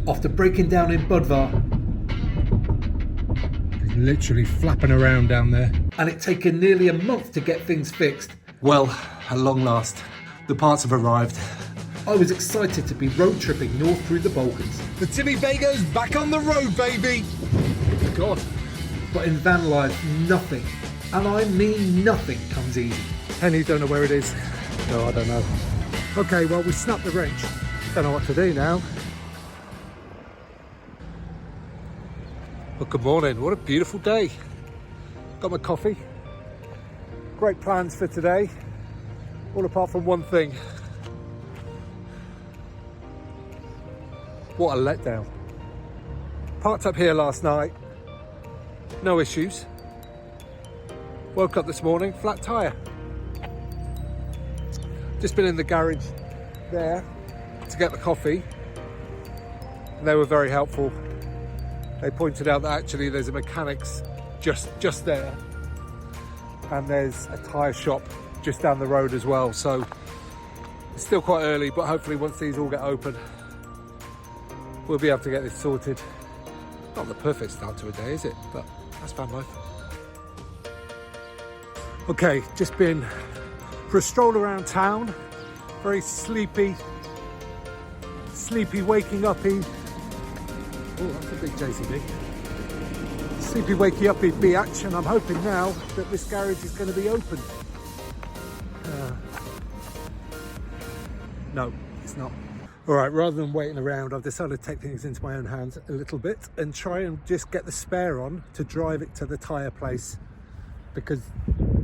after breaking down in Budvar. He's literally flapping around down there. And it taken nearly a month to get things fixed. Well, at long last, the parts have arrived. I was excited to be road tripping north through the Balkans. The TimmyBago's back on the road, baby! God. But in van life, nothing, and I mean nothing, comes easy. Penny, don't know where it is. No, I don't know. Okay, well, we snapped the wrench. Don't know what to do now. Well, good morning. What a beautiful day. Got my coffee. Great plans for today. All apart from one thing. What a letdown. Parked up here last night. No issues. Woke up this morning, flat tyre. Just been in the garage there to get the coffee. And they were very helpful. They pointed out that actually there's a mechanics just there. And there's a tyre shop just down the road as well. So it's still quite early, but hopefully once these all get open, we'll be able to get this sorted. Not the perfect start to a day, is it? But that's van life. Okay, just been for a stroll around town. Very sleepy waking uppy. Oh, that's a big JCB. Sleepy wakey uppy biatch, and I'm hoping now that this garage is going to be open. No, it's not. All right, rather than waiting around, I've decided to take things into my own hands a little bit and try and just get the spare on to drive it to the tyre place, because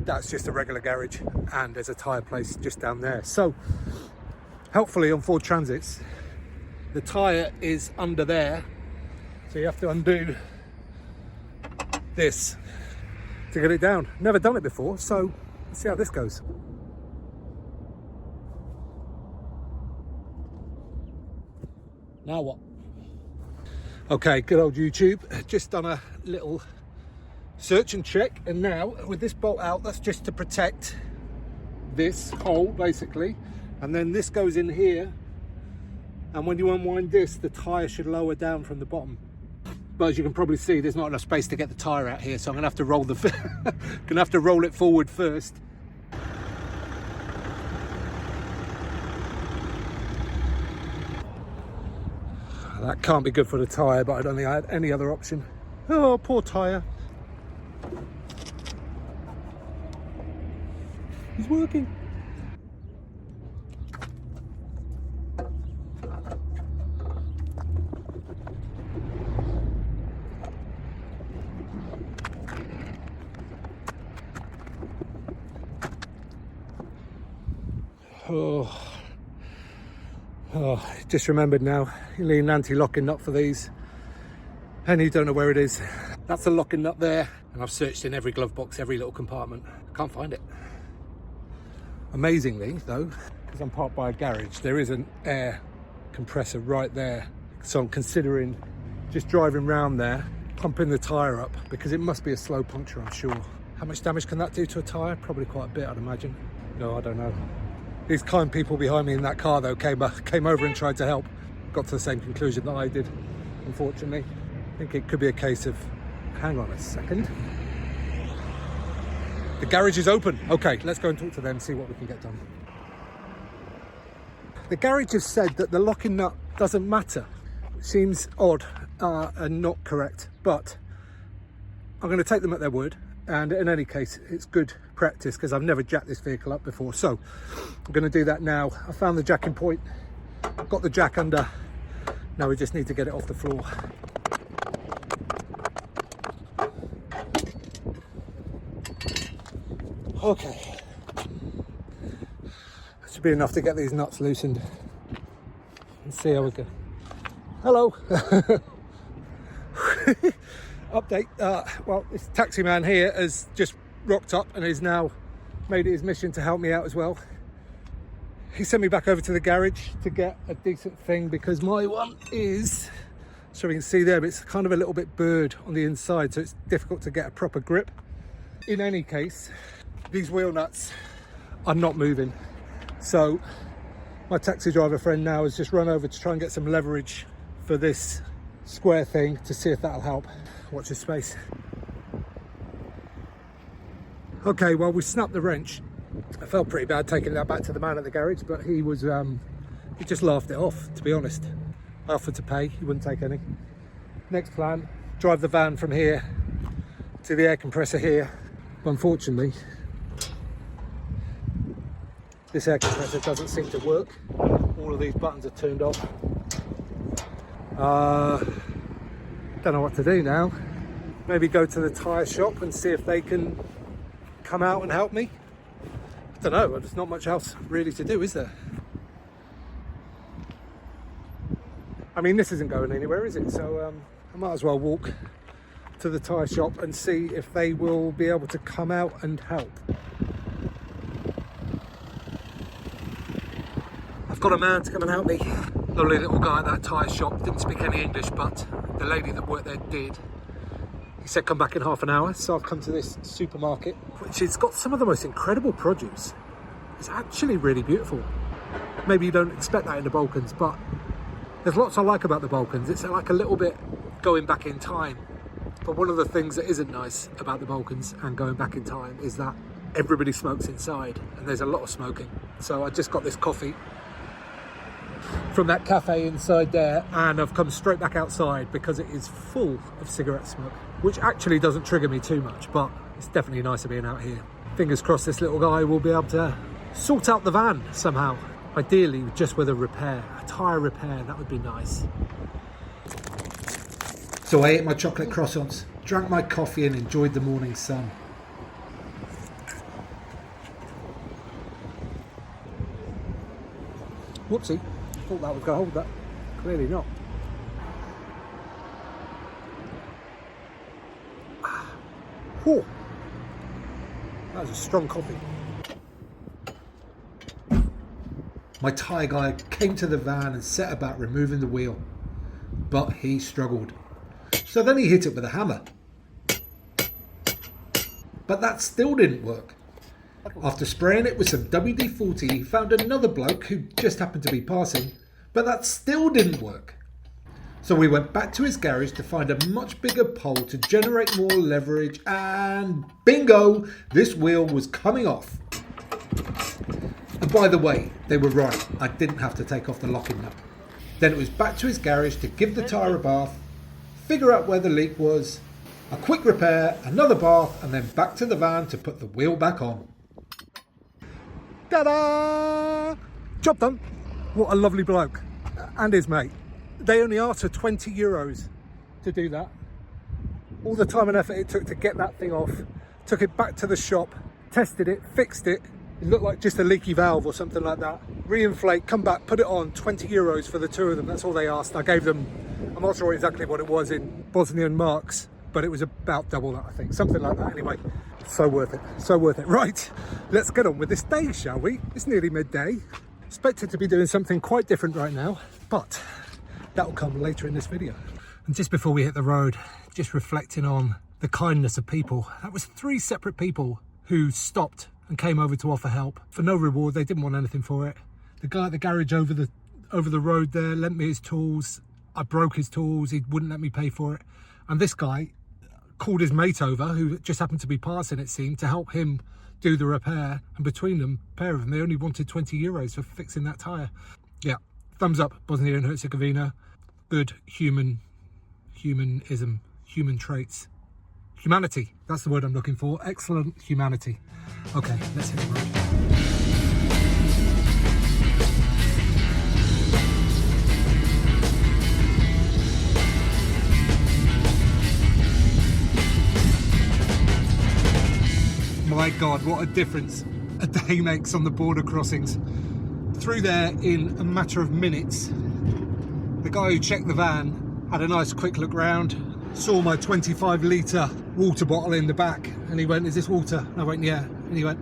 that's just a regular garage and there's a tyre place just down there. So helpfully on Ford Transits, the tyre is under there. So you have to undo this to get it down. Never done it before, so let's see how this goes. Now what? Okay, good old YouTube. Just done a little search and check, and now with this bolt out, that's just to protect this hole basically, and then this goes in here, and when you unwind this, the tyre should lower down from the bottom. But as you can probably see, there's not enough space to get the tyre out here, so I'm gonna have to roll it forward first. That can't be good for the tyre, but I don't think I had any other option. Oh, poor tyre. He's working. Oh, just remembered now, you need an anti-locking nut for these. And you don't know where it is. That's a locking nut there. And I've searched in every glove box, every little compartment. Can't find it. Amazingly though, because I'm parked by a garage, there is an air compressor right there. So I'm considering just driving round there, pumping the tyre up, because it must be a slow puncture, I'm sure. How much damage can that do to a tyre? Probably quite a bit, I'd imagine. No, I don't know. These kind people behind me in that car though came over and tried to help. Got to the same conclusion that I did, unfortunately. I think it could be a case of, hang on a second. The garage is open. Okay, let's go and talk to them, see what we can get done. The garage has said that the locking nut doesn't matter. It seems odd and not correct, but I'm going to take them at their word. And in any case, it's good practice because I've never jacked this vehicle up before. So I'm going to do that now. I found the jacking point, got the jack under. Now we just need to get it off the floor. Okay. That should be enough to get these nuts loosened. Let's see how we go. Hello. Update, well, this taxi man here has just rocked up and has now made it his mission to help me out as well. He sent me back over to the garage to get a decent thing because my one is, so we can see there, but it's kind of a little bit burred on the inside, so it's difficult to get a proper grip. In any case, these wheel nuts are not moving. So my taxi driver friend now has just run over to try and get some leverage for this square thing to see if that'll help. Watch this space. Okay, well, we snapped the wrench. I felt pretty bad taking that back to the man at the garage, but he was, he just laughed it off, to be honest. I offered to pay, he wouldn't take any. Next plan, drive the van from here to the air compressor here. But unfortunately, this air compressor doesn't seem to work. All of these buttons are turned off. Don't know what to do now. Maybe go to the tyre shop and see if they can come out and help me. I don't know, there's not much else really to do, is there? I mean, this isn't going anywhere, is it? So I might as well walk to the tyre shop and see if they will be able to come out and help. I've got a man to come and help me. Lovely little guy at that tyre shop, didn't speak any English, but the lady that worked there did. He said come back in half an hour, so I've come to this supermarket, which has got some of the most incredible produce. It's actually really beautiful. Maybe you don't expect that in the Balkans, but there's lots I like about the Balkans. It's like a little bit going back in time. But one of the things that isn't nice about the Balkans and going back in time is that everybody smokes inside, and there's a lot of smoking. So I just got this coffee from that cafe inside there, and I've come straight back outside because it is full of cigarette smoke, which actually doesn't trigger me too much, but it's definitely nicer being out here. Fingers crossed this little guy will be able to sort out the van somehow. Ideally just with a repair, a tyre repair, that would be nice. So I ate my chocolate croissants, drank my coffee and enjoyed the morning sun. Whoopsie, thought that was going to hold that. Clearly not. Whew. That was a strong coffee. My tyre guy came to the van and set about removing the wheel, but he struggled. So then he hit it with a hammer. But that still didn't work. After spraying it with some WD-40, he found another bloke who just happened to be passing, but that still didn't work. So we went back to his garage to find a much bigger pole to generate more leverage, and bingo, this wheel was coming off. And by the way, they were right, I didn't have to take off the locking nut. Then it was back to his garage to give the tyre a bath, figure out where the leak was, a quick repair, another bath, and then back to the van to put the wheel back on. Ta-da! Job done. What a lovely bloke. And his mate. They only asked for 20 euros to do that. All the time and effort it took to get that thing off, took it back to the shop, tested it, fixed it. It looked like just a leaky valve or something like that. Re-inflate, come back, put it on, 20 euros for the two of them. That's all they asked. I gave them, I'm not sure exactly what it was in Bosnian marks, but it was about double that, I think. Something like that anyway. So worth it, so worth it. Right, let's get on with this day, shall we? It's nearly midday. Expected to be doing something quite different right now, but that will come later in this video. And just before we hit the road, just reflecting on the kindness of people. That was 3 separate people who stopped and came over to offer help for no reward. They didn't want anything for it. The guy at the garage over the road there lent me his tools. I broke his tools. He wouldn't let me pay for it. And this guy called his mate over, who just happened to be passing, it seemed, to help him do the repair. And between them, a pair of them, they only wanted 20 euros for fixing that tyre. Yeah, thumbs up, Bosnia and Herzegovina. Good humanism, human traits. Humanity, that's the word I'm looking for. Excellent humanity. Okay, let's hit the road. My God, what a difference a day makes on the border crossings. Through there in a matter of minutes. The guy who checked the van had a nice quick look round, saw my 25 litre water bottle in the back, and he went, "Is this water?" And I went, "Yeah." And he went,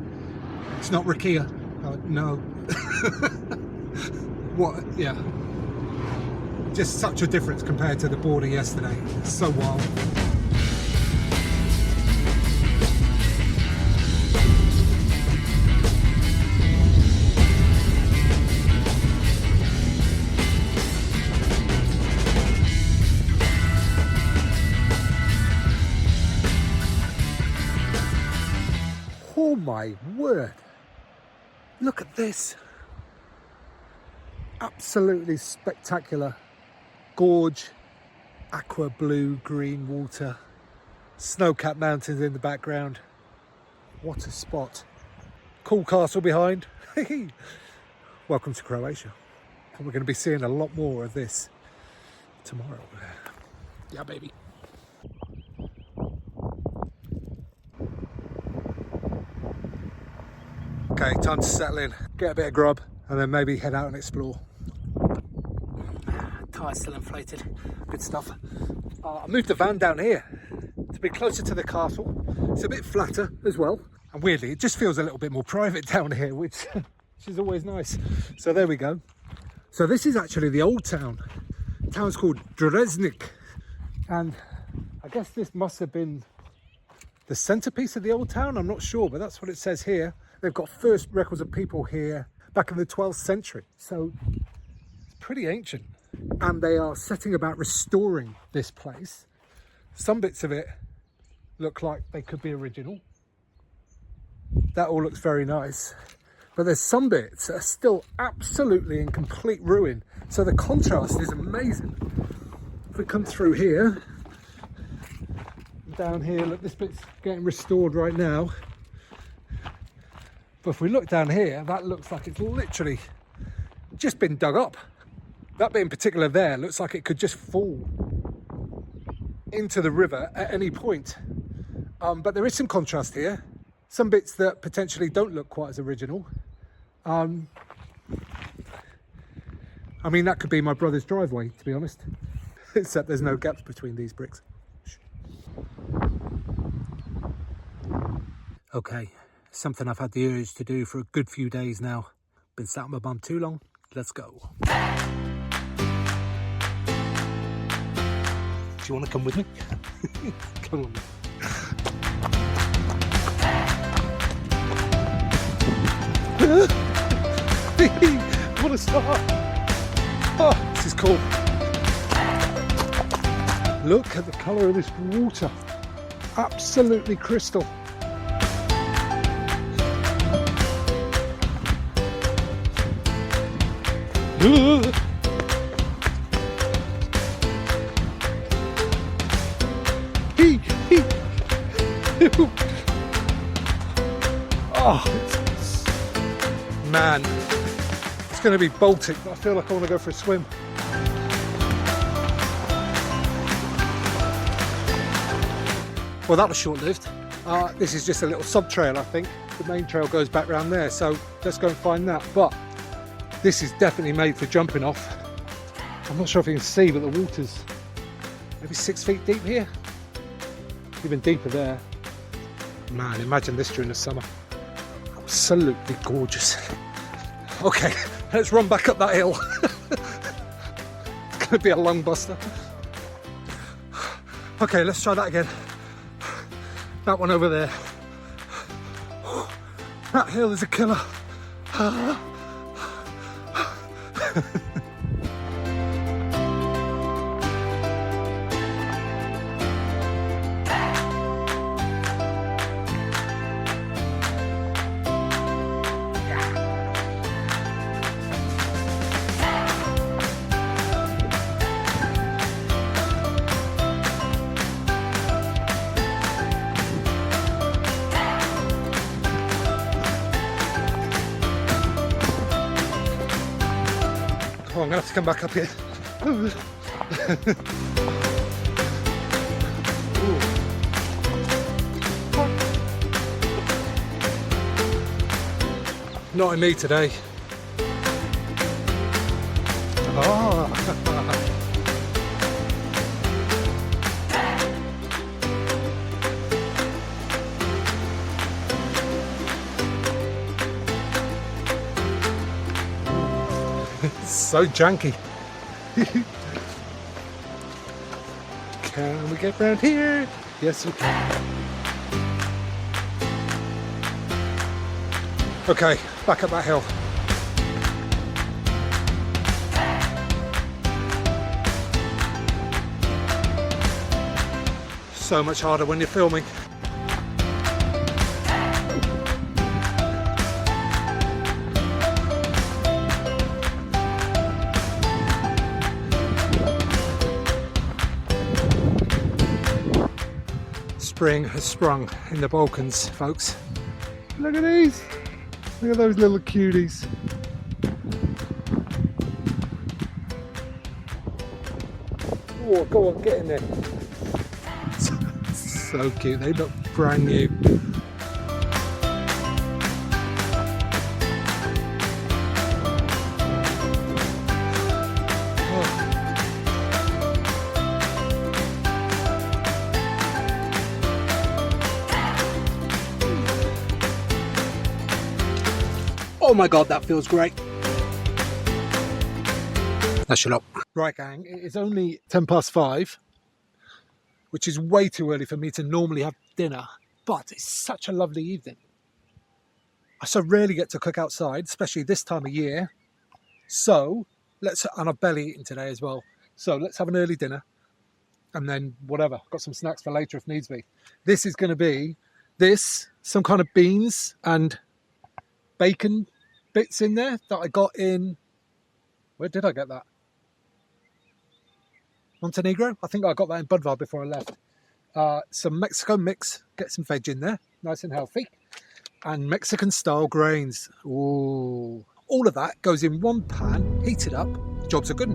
"It's not rakia." I went, "No." What? Yeah. Just such a difference compared to the border yesterday. So wild. my word. Look at this. Absolutely spectacular. Gorge, aqua blue, green water, snow-capped mountains in the background. What a spot. Cool castle behind. Welcome to Croatia. And we're going to be seeing a lot more of this tomorrow. Yeah, baby. Okay, time to settle in, get a bit of grub, and then maybe head out and explore. Tyre's still inflated, good stuff. I moved the van down here to be closer to the castle. It's a bit flatter as well. And weirdly, it just feels a little bit more private down here, which is always nice. So there we go. So this is actually the old town. The town's called Dresnik. And I guess this must have been the centerpiece of the old town. I'm not sure, but that's what it says here. They've got first records of people here back in the 12th century. So it's pretty ancient. And they are setting about restoring this place. Some bits of it look like they could be original. That all looks very nice. But there's some bits that are still absolutely in complete ruin. So the contrast is amazing. If we come through here, down here, look, this bit's getting restored right now. But if we look down here, that looks like it's literally just been dug up. That bit in particular there looks like it could just fall into the river at any point. But there is some contrast here. Some bits that potentially don't look quite as original. I mean, that could be my brother's driveway, to be honest. Except there's no gaps between these bricks. Okay, something I've had the urge to do for a good few days now. Been sat on my bum too long. Let's go. Do you want to come with me? Come on. What a start. Oh, this is cool. Look at the colour of this water. Absolutely crystal. Oh, man, it's going to be Baltic, but I feel like I want to go for a swim. Well, that was short-lived. This is just a little sub-trail, I think. The main trail goes back round there, so let's go and find that. But this is definitely made for jumping off. I'm not sure if you can see, but the water's maybe 6 feet deep here. Even deeper there. Man, imagine this during the summer. Absolutely gorgeous. Okay, let's run back up that hill. It's going to be a lung buster. Okay, let's try that again. That one over there. That hill is a killer. Oh, I'm going to have to come back up here. Not in me today. Oh. So janky. Can we get round here? Yes, we can. Okay, back up that hill. So much harder when you're filming. spring has sprung in the Balkans, folks. Look at these. Look at those little cuties. Oh, go on, get in there. So cute, they look brand new. Oh my god, that feels great. Now shut up. Right gang, it is only 5:10, which is way too early for me to normally have dinner, but it's such a lovely evening. I so rarely get to cook outside, especially this time of year. So and I've barely eaten today as well. So let's have an early dinner and then whatever. Got some snacks for later if needs be. This is going to be some kind of beans and bacon bits in there that I got in, where did I get that? Montenegro? I think I got that in Budvar before I left. Some Mexican mix, get some veg in there, nice and healthy. And Mexican style grains. Ooh. All of that goes in one pan, heated up, jobs are good.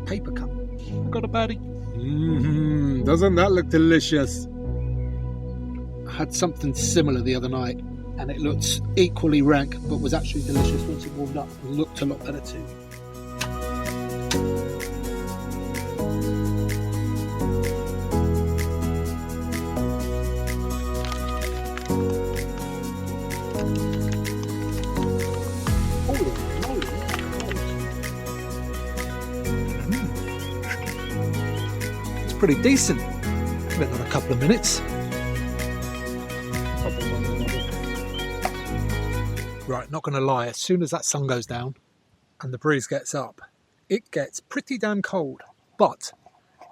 Paper cup. Got a baddie. Doesn't that look delicious? I had something similar the other night and it looked equally rank but was actually delicious once it warmed up and looked a lot better too. It's pretty decent. Give it another couple of minutes. Right, not going to lie, as soon as that sun goes down and the breeze gets up, it gets pretty damn cold. But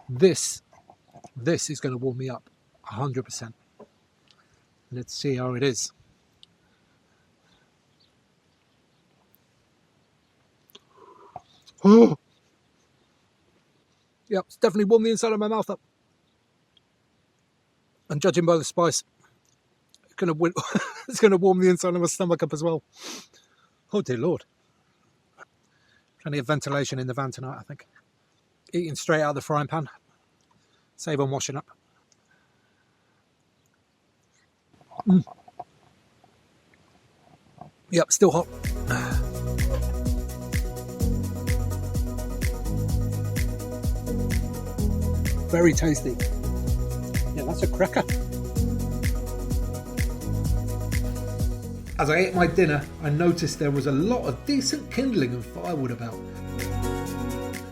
this is going to warm me up 100%. Let's see how it is. Oh! Yep, it's definitely warmed the inside of my mouth up. And judging by the spice, it's going to warm the inside of my stomach up as well. Oh dear Lord. Plenty of ventilation in the van tonight, I think. Eating straight out of the frying pan. Save on washing up. Yep, still hot. Very tasty. Yeah, that's a cracker. As I ate my dinner, I noticed there was a lot of decent kindling and firewood about.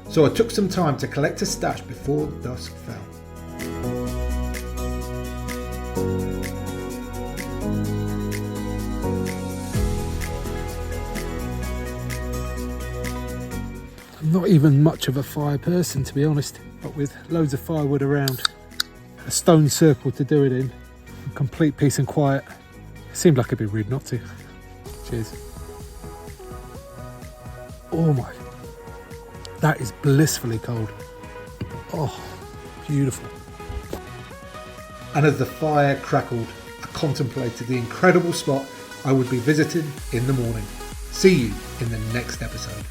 So I took some time to collect a stash before dusk fell. I'm not even much of a fire person, to be honest, but with loads of firewood around, a stone circle to do it in, complete peace and quiet. It seemed like it'd be rude not to. Cheers. Oh my, that is blissfully cold. Oh, beautiful. And as the fire crackled, I contemplated the incredible spot I would be visiting in the morning. See you in the next episode.